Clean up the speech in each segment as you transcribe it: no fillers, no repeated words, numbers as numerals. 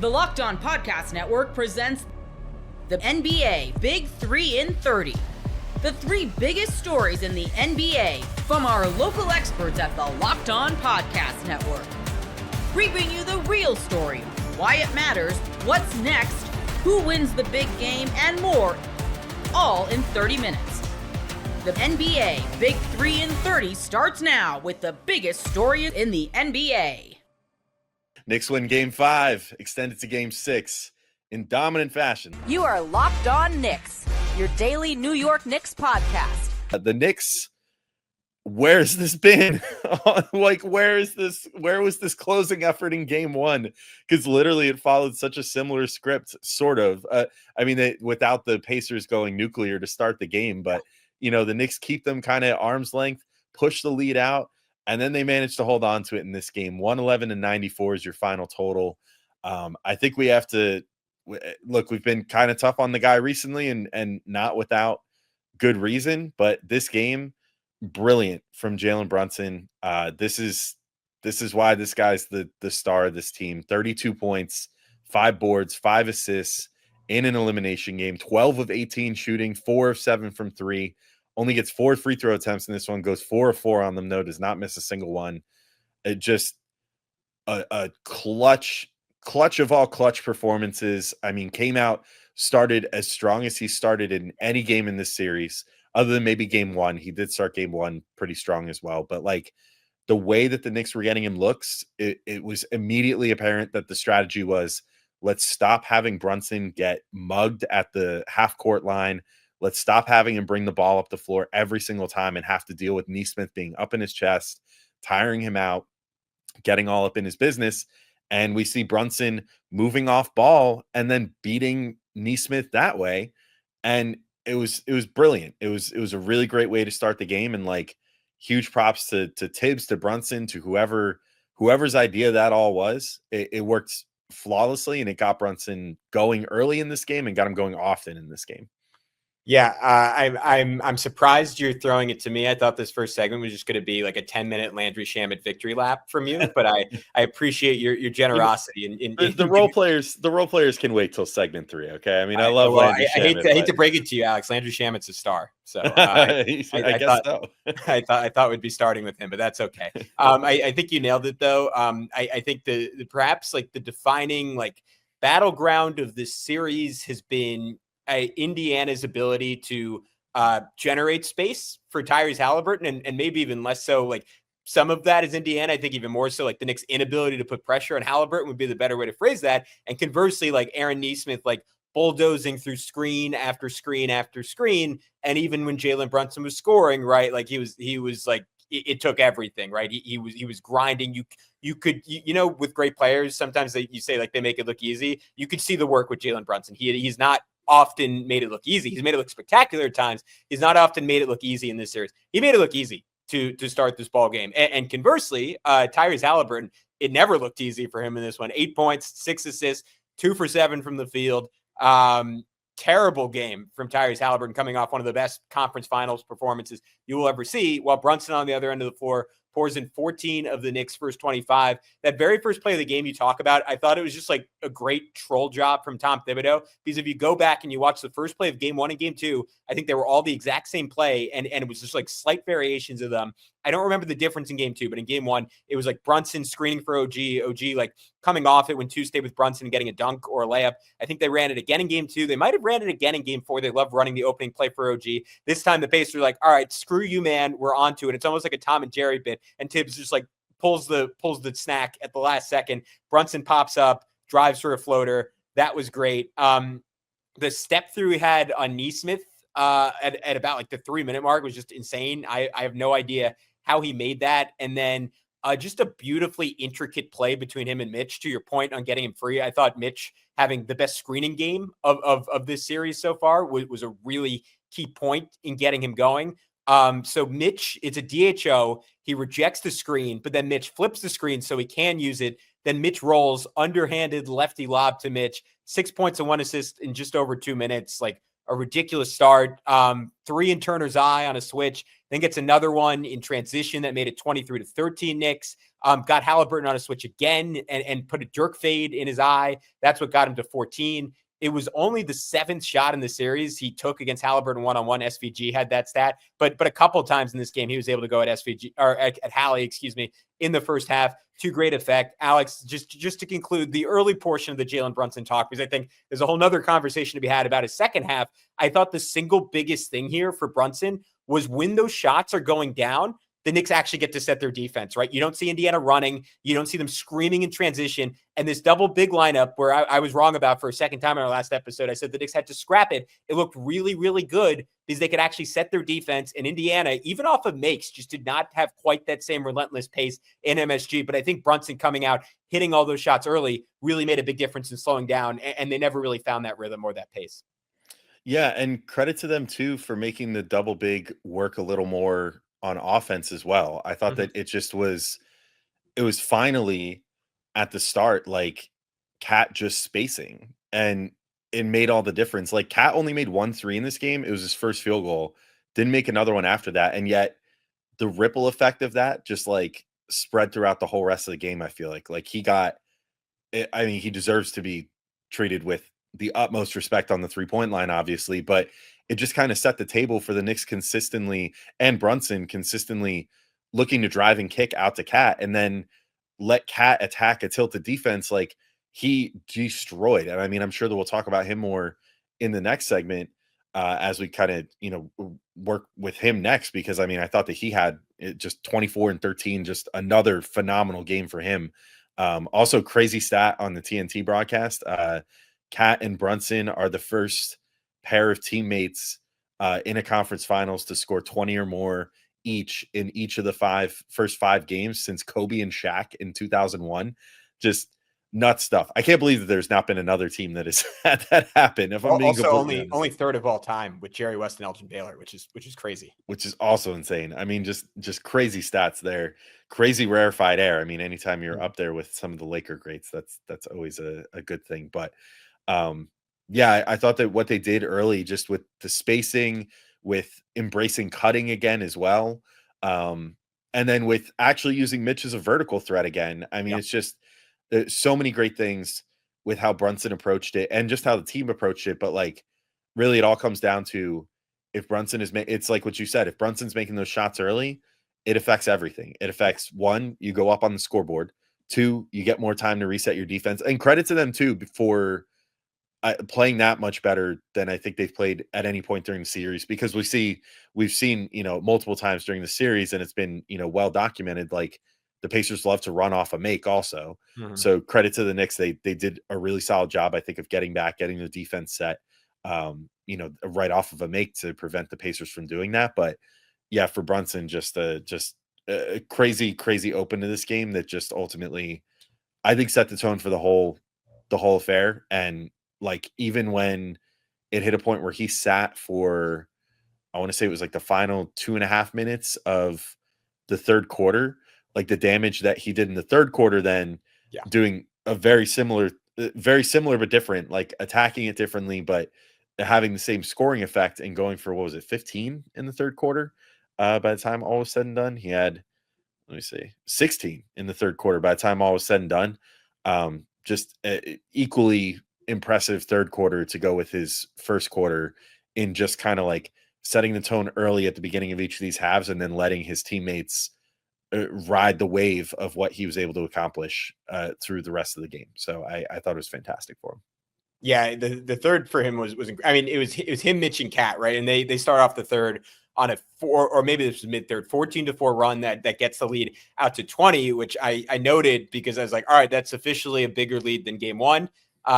The Locked On Podcast Network presents the NBA Big 3 in 30. The three biggest stories in the NBA from our local experts at the Locked On Podcast Network. We bring you the real story, why it matters, what's next, who wins the big game, and more, all in 30 minutes. The NBA Big 3 in 30 starts now with the biggest story in the NBA. Knicks win Game 5, extended to Game 6 in dominant fashion. You are Locked On Knicks, your daily New York Knicks podcast. The Knicks, where's this been? Where was this closing effort in Game 1? Because literally it followed such a similar script, sort of. Without the Pacers going nuclear to start the game, but the Knicks keep them kind of at arm's length, push the lead out, and then they managed to hold on to it in this game. 111-94 is your final total. I think we have to look. We've been kind of tough on the guy recently, and not without good reason. But this game, brilliant from Jalen Brunson. This is why this guy's the star of this team. 32 points, 5 boards, 5 assists in an elimination game. 12 of 18 shooting, 4 of 7 from 3. Only gets 4 free throw attempts in this one, goes 4 of 4 on them, though, does not miss a single one. It just a clutch of all clutch performances. Came out, started as strong as he started in any game in this series, other than maybe Game 1. He did start Game 1 pretty strong as well. But the way that the Knicks were getting him looks, it was immediately apparent that the strategy was, let's stop having Brunson get mugged at the half-court line. Let's stop having him bring the ball up the floor every single time and have to deal with Nesmith being up in his chest, tiring him out, getting all up in his business. And we see Brunson moving off ball and then beating Nesmith that way. And it was brilliant. It was a really great way to start the game. And huge props to Tibbs, to Brunson, to whoever's idea that all was. It worked flawlessly, and it got Brunson going early in this game and got him going often in this game. Yeah, I'm surprised you're throwing it to me. I thought this first segment was just going to be like a 10-minute Landry Shamet victory lap from you, but I appreciate your generosity. The role players can wait till segment 3. Okay, I love Landry Shamet. I hate to break it to you, Alex. Landry Shamet's a star, so I thought we'd be starting with him, but that's okay. I think you nailed it, though. I think the perhaps the defining battleground of this series has been Indiana's ability to generate space for Tyrese Halliburton, and maybe even less so. Some of that is Indiana. I think even more so the Knicks' inability to put pressure on Halliburton would be the better way to phrase that. And conversely, Aaron Nesmith bulldozing through screen after screen after screen. And even when Jalen Brunson was scoring, right, it took everything, right? He was grinding. You could with great players, sometimes you say they make it look easy. You could see the work with Jalen Brunson. He's not often made it look easy. He's made it look spectacular at times. He's not often made it look easy in this series. He made it look easy to start this ball game. And conversely, Tyrese Halliburton, it never looked easy for him in this one. 8 points, 6 assists, 2 for 7 from the field. Terrible game from Tyrese Halliburton, coming off one of the best conference finals performances you will ever see, while Brunson on the other end of the floor pours in 14 of the Knicks' first 25. That very first play of the game you talk about, I thought it was just a great troll job from Tom Thibodeau, because if you go back and you watch the first play of Game 1 and Game 2, I think they were all the exact same play, and it was just slight variations of them. I don't remember the difference in Game 2, but in Game 1, it was Brunson screening for OG coming off it when 2 stayed with Brunson and getting a dunk or a layup. I think they ran it again in Game 2. They might have ran it again in Game 4. They love running the opening play for OG. This time the Pacers are all right, screw you, man. We're on to it. It's almost like a Tom and Jerry bit. And Tibbs just pulls the snack at the last second. Brunson pops up, drives for a floater. That was great. The step through he had on Nesmith at about the 3-minute mark was just insane. I have no idea how he made that. And then just a beautifully intricate play between him and Mitch, to your point on getting him free. I thought Mitch having the best screening game of this series so far was a really key point in getting him going. So Mitch, it's a DHO. He rejects the screen, but then Mitch flips the screen so he can use it. Then Mitch rolls, underhanded lefty lob to Mitch, 6 points and 1 assist in just over 2 minutes. A ridiculous start. 3 in Turner's eye on a switch, then gets another one in transition that made it 23-13 Knicks. got Halliburton on a switch again and put a jerk fade in his eye. That's what got him to 14. It was only the 7th shot in the series he took against Halliburton one-on-one. SVG had that stat, but a couple of times in this game, he was able to go at SVG or at Hallie, in the first half to great effect. Alex, just to conclude the early portion of the Jalen Brunson talk, because I think there's a whole nother conversation to be had about his second half. I thought the single biggest thing here for Brunson was when those shots are going down, the Knicks actually get to set their defense, right? You don't see Indiana running. You don't see them screaming in transition. And this double big lineup where I was wrong about for a second time in our last episode, I said the Knicks had to scrap it. It looked really, really good because they could actually set their defense. And Indiana, even off of makes, just did not have quite that same relentless pace in MSG. But I think Brunson coming out, hitting all those shots early really made a big difference in slowing down. And they never really found that rhythm or that pace. Yeah, and credit to them too for making the double big work a little more on offense as well. I thought that it was finally at the start, like Cat just spacing, and it made all the difference. Like Cat only made 1 3 in this game. It was his first field goal, didn't make another one after that. And yet the ripple effect of that just like spread throughout the whole rest of the game. I feel like he got it. I mean, he deserves to be treated with the utmost respect on the 3-point line, obviously, but it just kind of set the table for the Knicks consistently, and Brunson consistently looking to drive and kick out to Cat and then let Cat attack a tilted defense. Like he destroyed. And I mean, I'm sure that we'll talk about him more in the next segment as we kind of, work with him next, because I mean, I thought that he had just 24 and 13, just another phenomenal game for him. Also crazy stat on the TNT broadcast. Cat and Brunson are the first pair of teammates in a conference finals to score 20 or more each in each of the first five games since Kobe and Shaq in 2001. Just nuts stuff. I can't believe that there's not been another team that has had that happen. If I'm being also only third of all time with Jerry West and Elgin Baylor, which is crazy. Which is also insane. I mean, just crazy stats there. Crazy rarefied air. I mean, anytime you're up there with some of the Laker greats, that's always a good thing. But yeah, I thought that what they did early, just with the spacing, with embracing cutting again as well, and then with actually using Mitch as a vertical threat again. I mean, it's just so many great things with how Brunson approached it and just how the team approached it. But like, really, it all comes down to if Brunson is it's like what you said. If Brunson's making those shots early, it affects everything. It affects, 1, you go up on the scoreboard. 2, you get more time to reset your defense. And credit to them too for playing that much better than I think they've played at any point during the series, because we've seen, multiple times during the series, and it's been, well documented, like the Pacers love to run off a make also. So credit to the Knicks. They did a really solid job, I think, of getting the defense set, right off of a make to prevent the Pacers from doing that. But yeah, for Brunson, just a crazy open to this game that just ultimately, I think, set the tone for the whole affair. And like, even when it hit a point where he sat for, I want to say it was like the final 2.5 minutes of the third quarter, like the damage that he did in the third quarter, then doing a very similar, but different, like attacking it differently, but having the same scoring effect and going for, 15 in the third quarter. By the time all was said and done, he had, 16 in the third quarter by the time all was said and done. Just equally impressive third quarter to go with his first quarter, in just kind of like setting the tone early at the beginning of each of these halves, and then letting his teammates ride the wave of what he was able to accomplish through the rest of the game. So I thought it was fantastic for him. Yeah, the third for him was I mean, it was him, Mitch, and Cat, right? And they start off the third on a 4, or maybe this was mid-third, 14-4 run that gets the lead out to 20, which I noted because I was like, all right, that's officially a bigger lead than game one.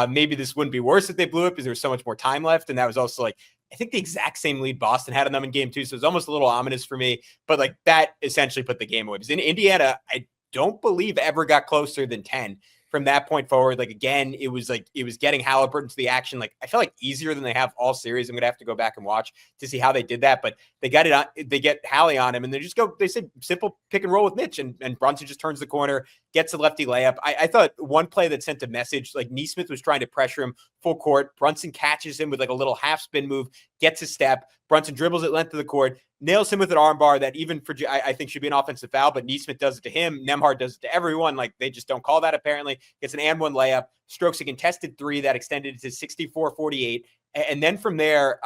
Maybe this wouldn't be worse if they blew it because there's so much more time left. And that was also like, I think the exact same lead Boston had on them in game 2. So it was almost a little ominous for me, but like that essentially put the game away. Because in Indiana, I don't believe ever got closer than 10 from that point forward. Like, again, it was getting Halliburton to the action. Like, I felt like easier than they have all series. I'm going to have to go back and watch to see how they did that, but they got it on, they get Hallie on him, and they said simple pick and roll with Mitch, and Brunson just turns the corner, gets a lefty layup. I thought one play that sent a message, like Neesmith was trying to pressure him full court. Brunson catches him with like a little half spin move, gets a step. Brunson dribbles at length of the court, nails him with an arm bar that even for I think should be an offensive foul, but Neesmith does it to him. Nembhard does it to everyone. Like, they just don't call that apparently. Gets an and one layup, strokes a contested three that extended to 64-48. And then from there,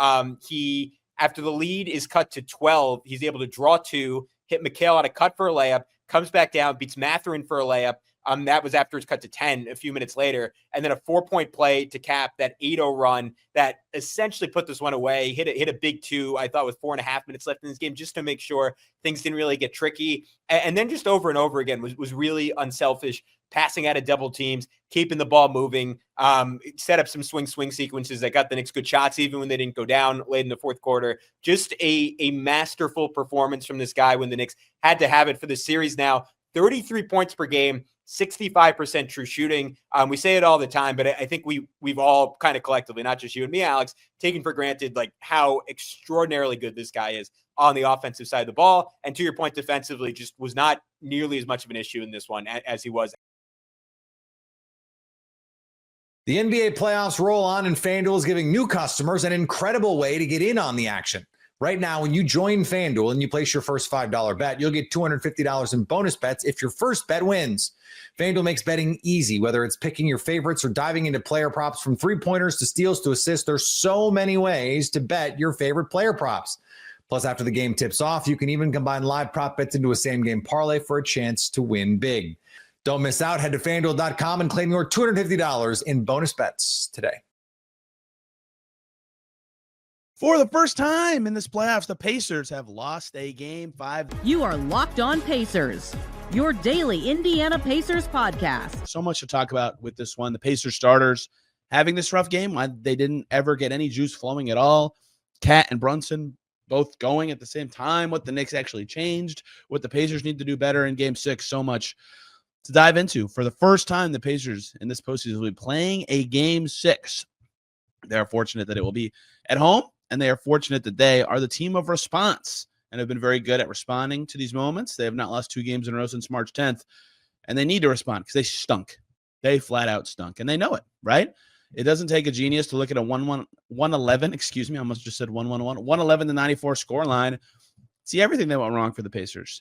he, after the lead is cut to 12, he's able to draw two, hit McHale on a cut for a layup, comes back down, beats Mathurin for a layup. That was after it's cut to 10 a few minutes later. And then a 4-point play to cap that 8-0 run that essentially put this one away. Hit a big two, I thought, with 4.5 minutes left in this game, just to make sure things didn't really get tricky. And then just over and over again was really unselfish, passing out of double teams, keeping the ball moving, set up some swing sequences that got the Knicks good shots, even when they didn't go down late in the fourth quarter. Just a masterful performance from this guy when the Knicks had to have it for the series now. 33 points per game, 65% true shooting. We say it all the time, but I think we've all kind of collectively, not just you and me, Alex, taken for granted like how extraordinarily good this guy is on the offensive side of the ball. And to your point, defensively, just was not nearly as much of an issue in this one as he was. The NBA playoffs roll on, and FanDuel is giving new customers an incredible way to get in on the action. Right now, when you join FanDuel and you place your first $5 bet, you'll get $250 in bonus bets if your first bet wins. FanDuel makes betting easy, whether it's picking your favorites or diving into player props, from three-pointers to steals to assists. There's so many ways to bet your favorite player props. Plus, after the game tips off, you can even combine live prop bets into a same-game parlay for a chance to win big. Don't miss out. Head to FanDuel.com and claim your $250 in bonus bets today. For the first time in this playoffs, the Pacers have lost a game 5. You are Locked On Pacers, your daily Indiana Pacers podcast. So much to talk about with this one. The Pacers starters having this rough game. They didn't ever get any juice flowing at all. Cat and Brunson both going at the same time. What the Knicks actually changed. What the Pacers need to do better in game 6. So much to dive into. For the first time, the Pacers in this postseason will be playing a game 6. They are fortunate that it will be at home. And they are fortunate that they are the team of response and have been very good at responding to these moments. They have not lost 2 games in a row since March 10th, and they need to respond because they stunk. They flat out stunk, and they know it, right? It doesn't take a genius to look at a 111, excuse me, I almost just said 111 to 94 score line. See everything that went wrong for the Pacers.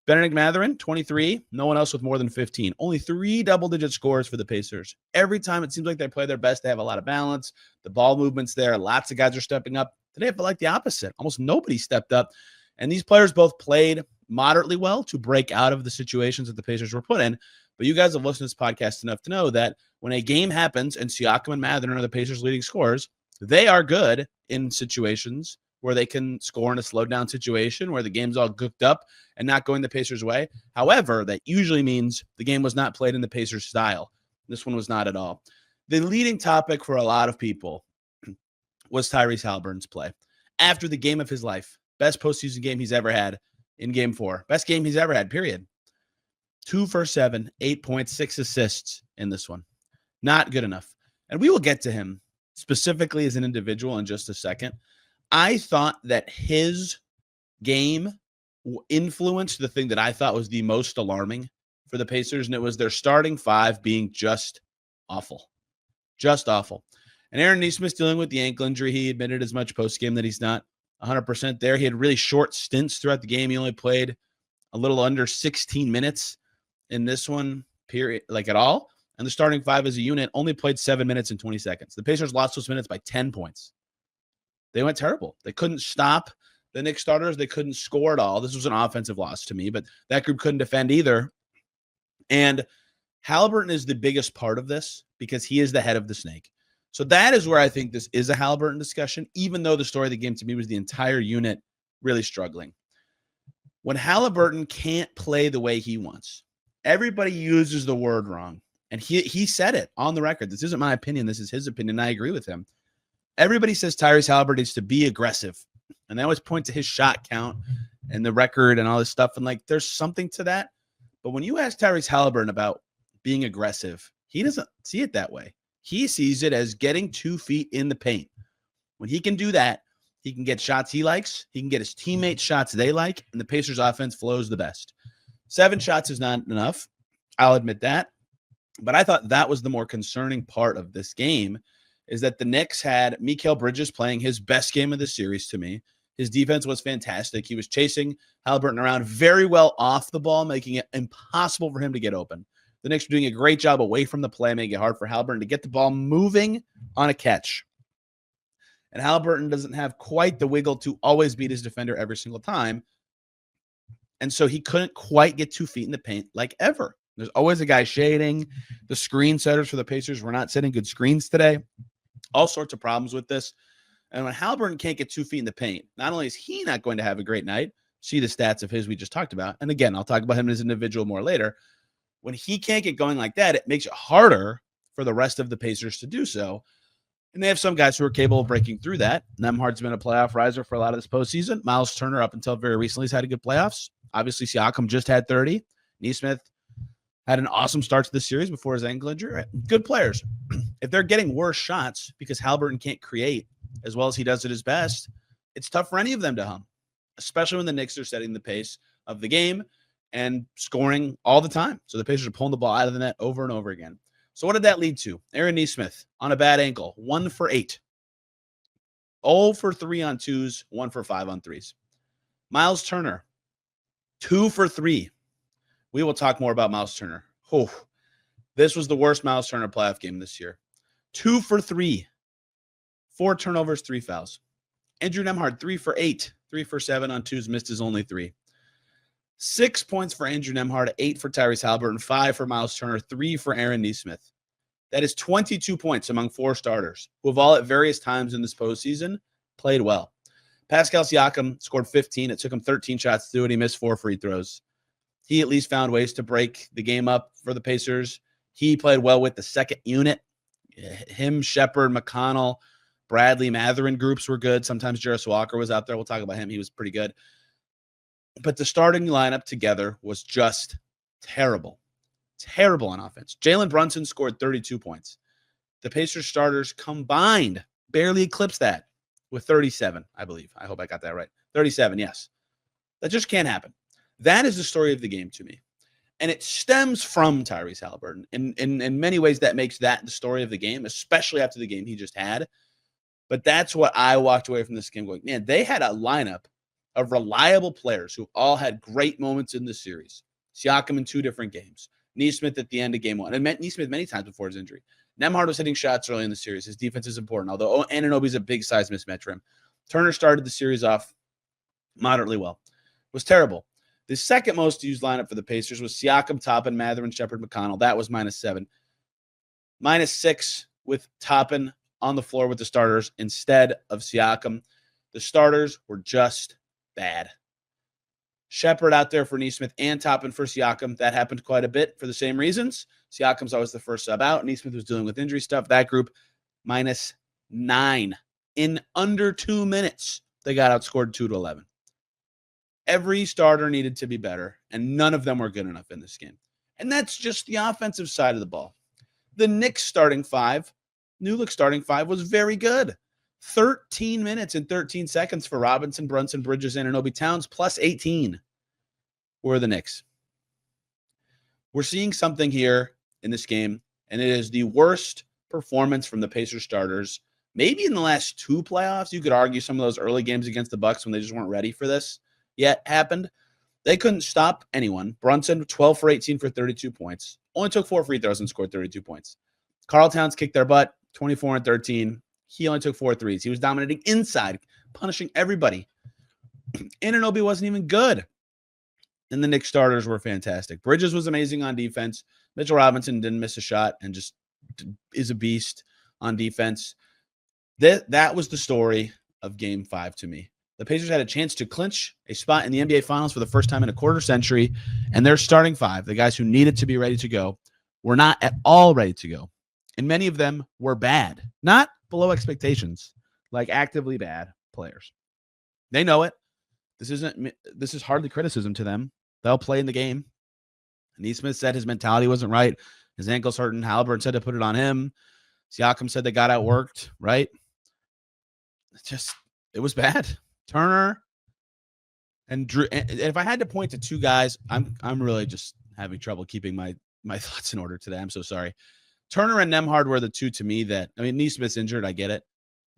Benedict Mathurin, 23. No one else with more than 15. Only 3 double-digit scores for the Pacers. Every time it seems like they play their best, they have a lot of balance. The ball movement's there. Lots of guys are stepping up. Today, I feel like the opposite. Almost nobody stepped up. And these players both played moderately well to break out of the situations that the Pacers were put in. But you guys have listened to this podcast enough to know that when a game happens and Siakam and Mathurin are the Pacers' leading scorers, they are good in situations where they can score in a slowed down situation where the game's all cooked up and not going the Pacers' way. However, that usually means the game was not played in the Pacers' style. This one was not at all. The leading topic for a lot of people was Tyrese Haliburton's play. After the game of his life, best postseason game he's ever had in game 4. Best game he's ever had, period. 2 for 7, 8 points, 6 assists in this one. Not good enough. And we will get to him specifically as an individual in just a second. I thought that his game influenced the thing that I thought was the most alarming for the Pacers, and it was their starting 5 being just awful. Just awful. And Aaron Neesmith's dealing with the ankle injury. He admitted as much post-game that he's not 100% there. He had really short stints throughout the game. He only played a little under 16 minutes in this one, period, like at all. And the starting 5 as a unit only played 7 minutes and 20 seconds. The Pacers lost those minutes by 10 points. They went terrible. They couldn't stop the Knicks starters. They couldn't score at all. This was an offensive loss to me, but that group couldn't defend either. And Haliburton is the biggest part of this because he is the head of the snake. So that is where I think this is a Haliburton discussion, even though the story of the game to me was the entire unit really struggling. When Haliburton can't play the way he wants, everybody uses the word wrong. And he said it on the record. This isn't my opinion. This is his opinion. I agree with him. Everybody says Tyrese Haliburton needs to be aggressive. And they always point to his shot count and the record and all this stuff. And like, there's something to that. But when you ask Tyrese Haliburton about being aggressive, he doesn't see it that way. He sees it as getting 2 feet in the paint. When he can do that, he can get shots he likes. He can get his teammates shots they like. And the Pacers offense flows the best. 7 shots is not enough. I'll admit that. But I thought that was the more concerning part of this game is that the Knicks had Mikal Bridges playing his best game of the series to me. His defense was fantastic. He was chasing Haliburton around very well off the ball, making it impossible for him to get open. The Knicks were doing a great job away from the play, making it hard for Haliburton to get the ball moving on a catch. And Haliburton doesn't have quite the wiggle to always beat his defender every single time. And so he couldn't quite get 2 feet in the paint like ever. There's always a guy shading. The screen setters for the Pacers were not setting good screens today. All sorts of problems with this. And when Haliburton can't get 2 feet in the paint, not only is he not going to have a great night, see the stats of his we just talked about. And again, I'll talk about him as an individual more later. When he can't get going like that, it makes it harder for the rest of the Pacers to do so. And they have some guys who are capable of breaking through that. Nembhard's been a playoff riser for a lot of this postseason. Miles Turner, up until very recently, has had a good playoffs. Obviously, Siakam just had 30. Nesmith had an awesome start to the series before his ankle injury. Good players. If they're getting worse shots because Haliburton can't create as well as he does at his best, it's tough for any of them to hum, especially when the Knicks are setting the pace of the game and scoring all the time. So the Pacers are pulling the ball out of the net over and over again. So what did that lead to? Aaron Nesmith on a bad ankle, 1 for 8. 0 for 3 on 2s, 1 for 5 on 3s. Miles Turner, 2 for 3. We will talk more about Miles Turner. Oh, this was the worst Miles Turner playoff game this year. 2 for 3. 4 turnovers, 3 fouls. Andrew Nembhard, 3 for 8. 3 for 7 on 2s, missed his only 3. 6 points for Andrew Nembhard, 8 for Tyrese Haliburton, 5 for Miles Turner, 3 for Aaron Nesmith. That is 22 points among 4 starters who have all at various times in this postseason played well. Pascal Siakam scored 15. It took him 13 shots to do it. He missed 4 free throws. He at least found ways to break the game up for the Pacers. He played well with the second unit. Him, Shepard, McConnell, Bradley, Mathurin groups were good. Sometimes Jarris Walker was out there. We'll talk about him. He was pretty good. But the starting lineup together was just terrible. Terrible on offense. Jalen Brunson scored 32 points. The Pacers starters combined barely eclipsed that with 37, I believe. I hope I got that right. 37, yes. That just can't happen. That is the story of the game to me. And it stems from Tyrese Haliburton. In many ways, that makes that the story of the game, especially after the game he just had. But that's what I walked away from this game going, man, they had a lineup of reliable players who all had great moments in the series. Siakam in 2 different games. Nesmith at the end of game 1. And Nesmith many times before his injury. Nembhard was hitting shots early in the series. His defense is important, although Anunoby's a big size mismatch for him. Turner started the series off moderately well. It was terrible. The second most used lineup for the Pacers was Siakam, Toppin, Mathurin, Shepard, McConnell. That was -7. -6 with Toppin on the floor with the starters instead of Siakam. The starters were just bad. Shepard out there for Nesmith and Toppin for Siakam. That happened quite a bit for the same reasons. Siakam's always the first sub out. Nesmith was dealing with injury stuff. That group, -9. In under 2 minutes, they got outscored 2-11. Every starter needed to be better, and none of them were good enough in this game. And that's just the offensive side of the ball. The Knicks starting 5, New Look starting 5 was very good. 13 minutes and 13 seconds for Robinson, Brunson, Bridges, and Anunoby Towns, plus 18 were the Knicks. We're seeing something here in this game, and it is the worst performance from the Pacers starters, maybe in the last 2 playoffs. You could argue some of those early games against the Bucks when they just weren't ready for this yet happened. They couldn't stop anyone. Brunson, 12 for 18 for 32 points. Only took 4 free throws and scored 32 points. Karl Towns kicked their butt, 24 and 13. He only took 4 threes. He was dominating inside, punishing everybody. Anunoby wasn't even good. And the Knicks starters were fantastic. Bridges was amazing on defense. Mitchell Robinson didn't miss a shot and just is a beast on defense. That was the story of Game 5 to me. The Pacers had a chance to clinch a spot in the NBA Finals for the first time in a quarter century, and their starting 5, the guys who needed to be ready to go, were not at all ready to go. And many of them were bad, not below expectations, like actively bad players. They know it. This is hardly criticism to them. They'll play in the game. Nesmith said his mentality wasn't right. His ankle's hurting. Haliburton said to put it on him. Siakam said they got outworked, right? It was bad. Turner and Drew. And if I had to point to 2 guys, I'm really just having trouble keeping my thoughts in order today. I'm so sorry. Turner and Nembhard were the two to me that, I mean, Neesmith's injured, I get it,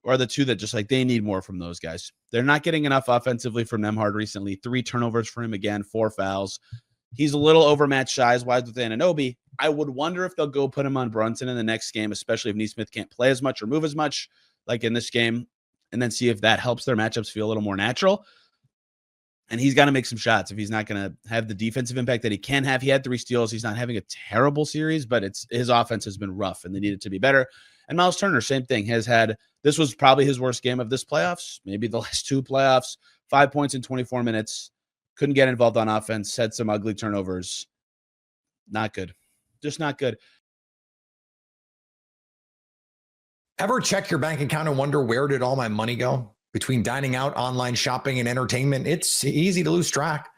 are the two that just like they need more from those guys. They're not getting enough offensively from Nembhard recently. 3 turnovers for him again, 4 fouls. He's a little overmatched size-wise with Anunoby. I would wonder if they'll go put him on Brunson in the next game, especially if Neesmith can't play as much or move as much like in this game, and then see if that helps their matchups feel a little more natural. And he's got to make some shots if he's not going to have the defensive impact that he can have. He had 3 steals. He's not having a terrible series, but his offense has been rough, and they need it to be better. And Miles Turner, same thing, this was probably his worst game of this playoffs, maybe the last 2 playoffs. 5 points in 24 minutes. Couldn't get involved on offense. Had some ugly turnovers. Not good. Just not good. Ever check your bank account and wonder, where did all my money go? Between dining out, online shopping, and entertainment, it's easy to lose track.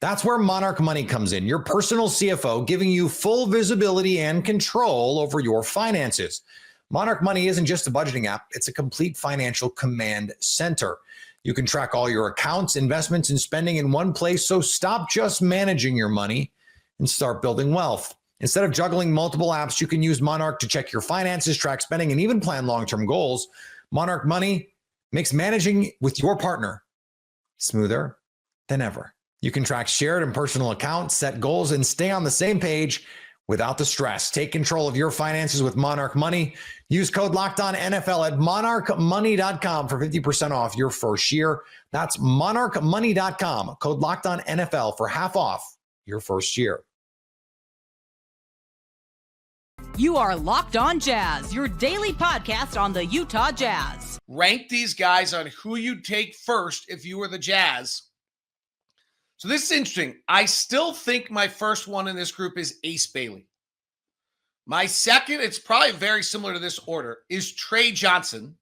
That's where Monarch Money comes in, your personal CFO, giving you full visibility and control over your finances. Monarch Money isn't just a budgeting app, it's a complete financial command center. You can track all your accounts, investments, and spending in one place, so stop just managing your money and start building wealth. Instead of juggling multiple apps, you can use Monarch to check your finances, track spending, and even plan long-term goals. Monarch Money makes managing with your partner smoother than ever. You can track shared and personal accounts, set goals, and stay on the same page without the stress. Take control of your finances with Monarch Money. Use code LOCKEDONNFL at monarchmoney.com for 50% off your first year. That's monarchmoney.com. Code LOCKEDONNFL for half off your first year. You are Locked On Jazz, your daily podcast on the Utah Jazz. Rank these guys on who you'd take first if you were the Jazz. So this is interesting. I still think my first one in this group is Ace Bailey. My second, it's probably very similar to this order, is Trey Johnson.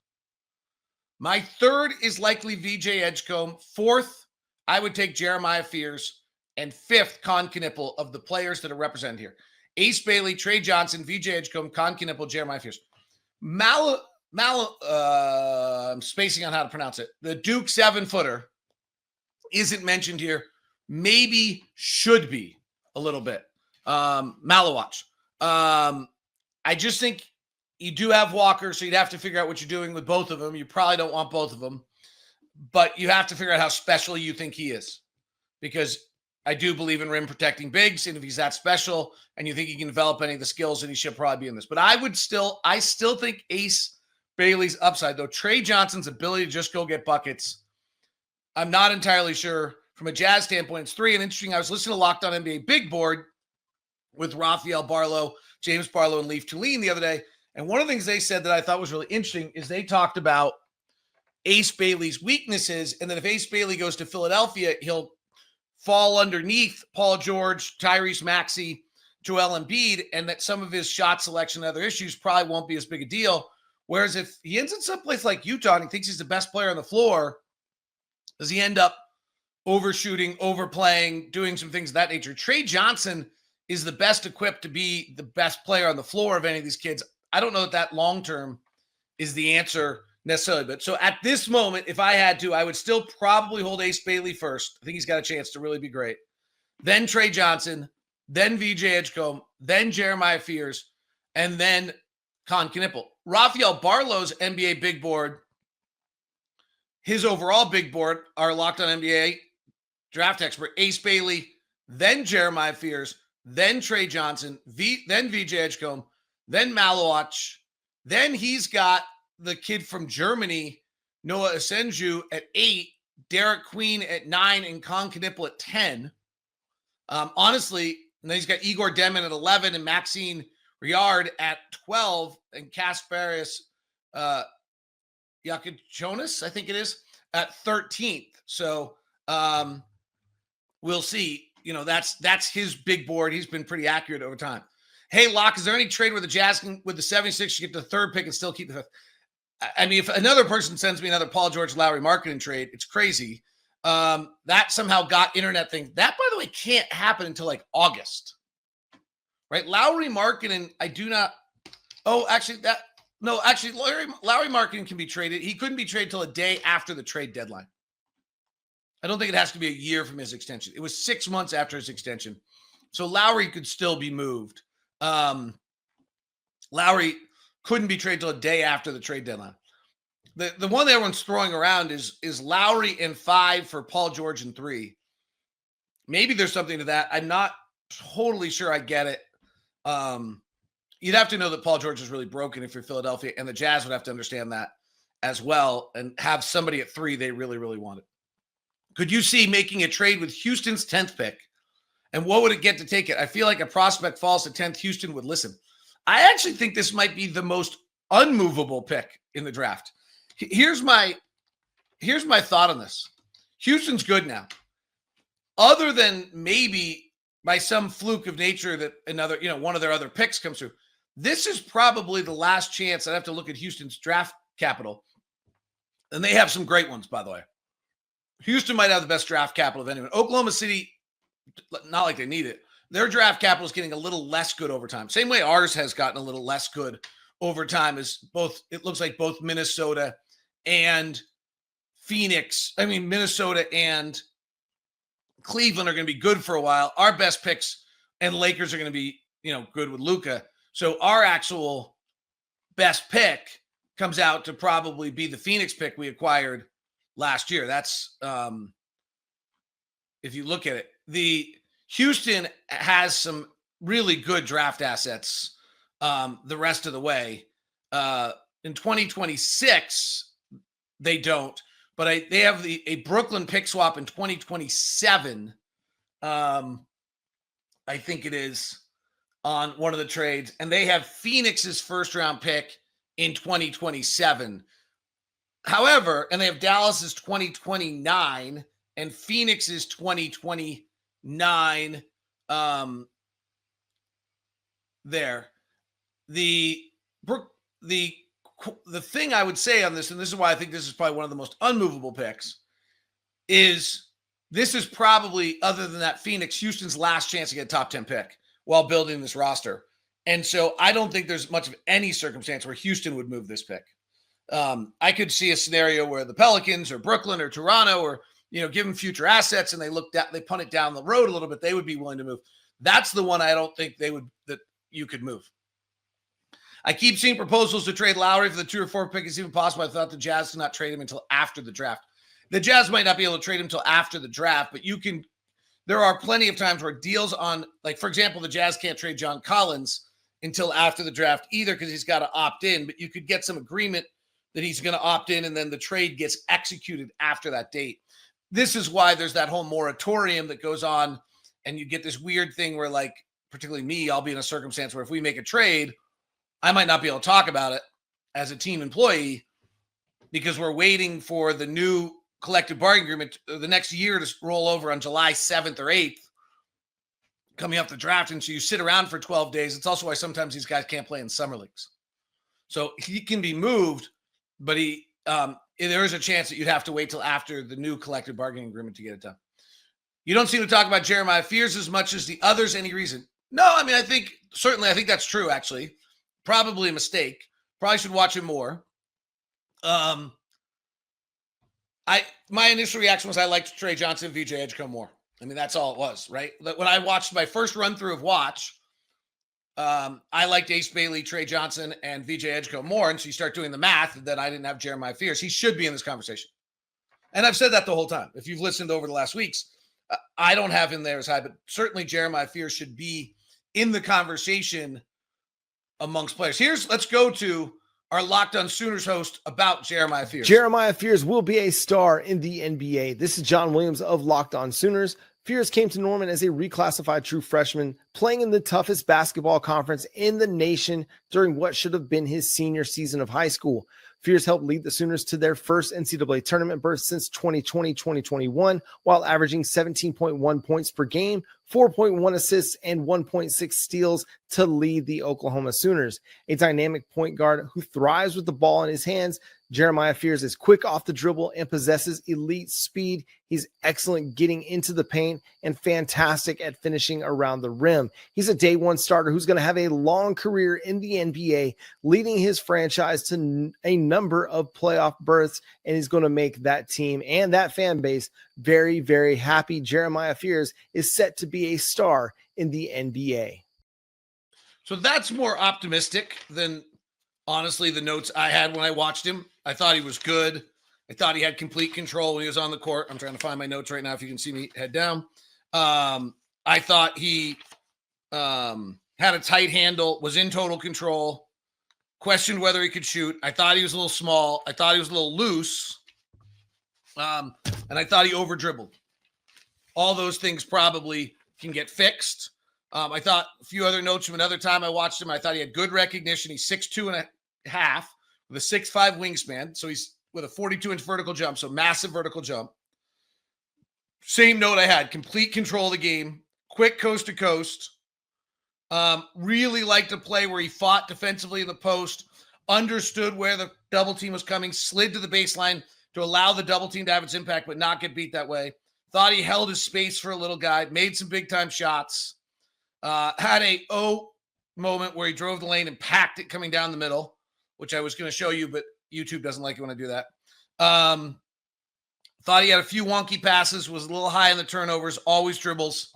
My third is likely VJ Edgecombe. Fourth, I would take Jeremiah Fears. And fifth, Con Knipple of the players that are represented here. Ace Bailey, Trey Johnson, VJ Edgecombe, Con Knipple, Jeremiah Fears. I'm spacing on how to pronounce it. The Duke 7-footer isn't mentioned here. Maybe should be a little bit. Malawach. I just think you do have Walker, so you'd have to figure out what you're doing with both of them. You probably don't want both of them, but you have to figure out how special you think he is, because I do believe in rim protecting bigs, and if he's that special and you think he can develop any of the skills, then he should probably be in this. But I still think Ace Bailey's upside, though. Trey Johnson's ability to just go get buckets, I'm not entirely sure. From a Jazz standpoint, it's 3. And interesting, I was listening to Locked On NBA Big Board with Raphael Barlow, James Barlow, and Leif Tulane the other day. And one of the things they said that I thought was really interesting is they talked about Ace Bailey's weaknesses, and that if Ace Bailey goes to Philadelphia, he'll fall underneath Paul George, Tyrese Maxey, Joel Embiid, and that some of his shot selection and other issues probably won't be as big a deal. Whereas if he ends in some place like Utah and he thinks he's the best player on the floor, does he end up overshooting, overplaying, doing some things of that nature? Trey Johnson is the best equipped to be the best player on the floor of any of these kids. I don't know that long-term is the answer necessarily. But so at this moment, if I had to, I would still probably hold Ace Bailey first. I think he's got a chance to really be great. Then Trey Johnson, then VJ Edgecombe, then Jeremiah Fears, and then Con Knipple. Raphael Barlow's NBA big board, his overall big board, our Locked On NBA draft expert, Ace Bailey, then Jeremiah Fears, then Trey Johnson, then VJ Edgecombe, then Malawach. Then he's got the kid from Germany, Noah Asenju, at 8, Derek Queen at 9, and Con Knipple at 10. Honestly, and then he's got Igor Demin at 11 and Maxine Riard at 12, and Kasparis Yakuchonis, I think it is, at 13th. So we'll see. You know, that's his big board. He's been pretty accurate over time. Hey, Locke, is there any trade where the Jazz can, with the 76ers, get the 3rd pick and still keep the 5th? I mean, if another person sends me another Paul George Lowry marketing trade, it's crazy. That somehow got internet thing. That, by the way, can't happen until like August, right? Lowry marketing, I do not. Oh, actually, Lowry marketing can be traded. He couldn't be traded till a day after the trade deadline. I don't think it has to be a year from his extension. It was 6 months after his extension. So Lowry could still be moved. Lowry couldn't be traded till a day after the trade deadline. The one that everyone's throwing around is Lowry and 5 for Paul George and 3. Maybe there's something to that. I'm not totally sure I get it. You'd have to know that Paul George is really broken if you're Philadelphia, and the Jazz would have to understand that as well and have somebody at 3 they really, really wanted. Could you see making a trade with Houston's 10th pick? And what would it get to take it? I feel like a prospect falls to 10th, Houston would listen. I actually think this might be the most unmovable pick in the draft. Here's my thought on this. Houston's good now. Other than maybe by some fluke of nature that another, one of their other picks comes through. This is probably the last chance. I'd have to look at Houston's draft capital. And they have some great ones, by the way. Houston might have the best draft capital of anyone. Oklahoma City, not like they need it. Their draft capital is getting a little less good over time. Same way ours has gotten a little less good over time as it looks like both Minnesota and Minnesota and Cleveland are going to be good for a while. Our best picks and Lakers are going to be, good with Luka. So our actual best pick comes out to probably be the Phoenix pick we acquired last year. That's if you look at it, the Houston has some really good draft assets the rest of the way. In 2026, they don't, but they have a Brooklyn pick swap in 2027. I think it is on one of the trades, and they have Phoenix's first round pick in 2027. However, and they have Dallas's 2029 and Phoenix's 2029 there. The thing I would say on this, and this is why I think this is probably one of the most unmovable picks, is this is probably, other than that Phoenix, Houston's last chance to get a top 10 pick while building this roster. And so I don't think there's much of any circumstance where Houston would move this pick. I could see a scenario where the Pelicans or Brooklyn or Toronto or, give them future assets and they punt it down the road a little bit. They would be willing to move. That's the one I don't think that you could move. I keep seeing proposals to trade Lowry for the 2 or 4 pick is even possible. I thought the Jazz could not trade him until after the draft. The Jazz might not be able to trade him until after the draft, but there are plenty of times where deals on, like, for example, the Jazz can't trade John Collins until after the draft either because he's got to opt in, but you could get some agreement that he's going to opt in and then the trade gets executed after that date. This is why there's that whole moratorium that goes on and you get this weird thing where, like, particularly me, I'll be in a circumstance where if we make a trade, I might not be able to talk about it as a team employee because we're waiting for the new collective bargaining agreement the next year to roll over on July 7th or 8th, coming up the draft. And so you sit around for 12 days. It's also why sometimes these guys can't play in summer leagues. So he can be moved, but there is a chance that you'd have to wait till after the new collective bargaining agreement to get it done. You don't seem to talk about Jeremiah Fears as much as the others. Any reason? No, I mean, I think that's true, actually. Probably a mistake. Probably should watch him more. My initial reaction was I liked Trey Johnson and VJ Edgecombe more. I mean, that's all it was, right? When I watched my first run through of Watch, I liked Ace Bailey, Trey Johnson, and VJ Edgecombe more. And so you start doing the math that I didn't have Jeremiah Fears. He should be in this conversation. And I've said that the whole time. If you've listened over the last weeks, I don't have him there as high, but certainly Jeremiah Fears should be in the conversation amongst players. Let's go to our Locked On Sooners host about Jeremiah Fears. Jeremiah Fears will be a star in the NBA. This is John Williams of Locked On Sooners. Fears came to Norman as a reclassified true freshman, playing in the toughest basketball conference in the nation during what should have been his senior season of high school. Fears helped lead the Sooners to their first NCAA tournament berth since 2020-2021, while averaging 17.1 points per game, 4.1 assists, and 1.6 steals to lead the Oklahoma Sooners. A dynamic point guard who thrives with the ball in his hands, Jeremiah Fears is quick off the dribble and possesses elite speed. He's excellent getting into the paint and fantastic at finishing around the rim. He's a day one starter who's going to have a long career in the NBA, leading his franchise to a number of playoff berths, and he's going to make that team and that fan base very, very happy. Jeremiah Fears is set to be a star in the NBA. So that's more optimistic than, honestly, the notes I had when I watched him. I thought he was good. I thought he had complete control when he was on the court. I'm trying to find my notes right now if you can see me head down. I thought he had a tight handle, was in total control, questioned whether he could shoot. I thought he was a little small. I thought he was a little loose. And I thought he over-dribbled. All those things probably can get fixed. I thought a few other notes from another time I watched him. I thought he had good recognition. He's 6'2" and a half with a 6'5" wingspan. So he's with a 42-inch vertical jump, so massive vertical jump. Same note I had, complete control of the game, quick coast to coast. Really liked a play where he fought defensively in the post, understood where the double team was coming, slid to the baseline to allow the double team to have its impact, but not get beat that way. Thought he held his space for a little guy, made some big time shots. Had a moment where he drove the lane and packed it coming down the middle, which I was going to show you, but YouTube doesn't like it when I do that. Thought he had a few wonky passes, was a little high in the turnovers, always dribbles,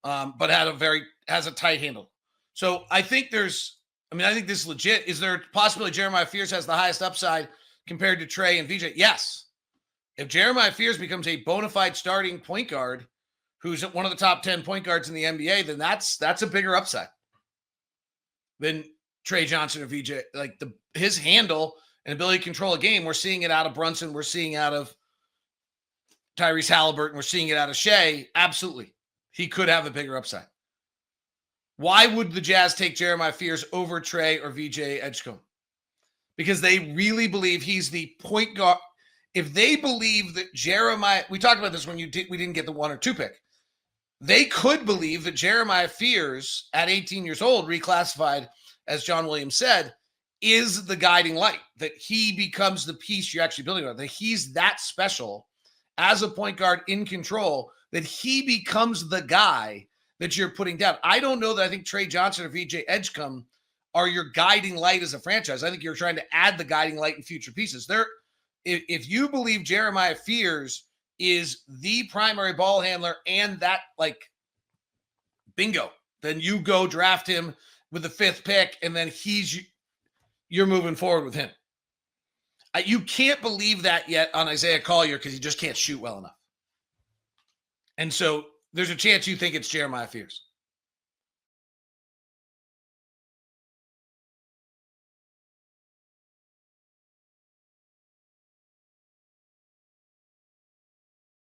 but has a tight handle. So I think I think this is legit. Is there a possibility Jeremiah Fears has the highest upside compared to Trey and VJ? Yes. If Jeremiah Fears becomes a bona fide starting point guard, who's one of the top 10 point guards in the NBA, then that's a bigger upside than Trey Johnson or VJ. Like his handle and ability to control a game, we're seeing it out of Brunson, we're seeing out of Tyrese Halliburton, we're seeing it out of Shea. Absolutely. He could have a bigger upside. Why would the Jazz take Jeremiah Fears over Trey or VJ Edgecombe? Because they really believe he's the point guard. If they believe that Jeremiah, we talked about this when we didn't get the 1 or 2 pick. They could believe that Jeremiah Fears, at 18 years old, reclassified, as John Williams said, is the guiding light, that he becomes the piece you're actually building on, that he's that special as a point guard in control, that he becomes the guy that you're putting down. I don't know that I think Trey Johnson or VJ Edgecombe are your guiding light as a franchise. I think you're trying to add the guiding light in future pieces. If you believe Jeremiah Fears is the primary ball handler and that, like, bingo, then you go draft him with the 5th pick, and then you're moving forward with him. You can't believe that yet on Isaiah Collier because he just can't shoot well enough. And so there's a chance you think it's Jeremiah Fears.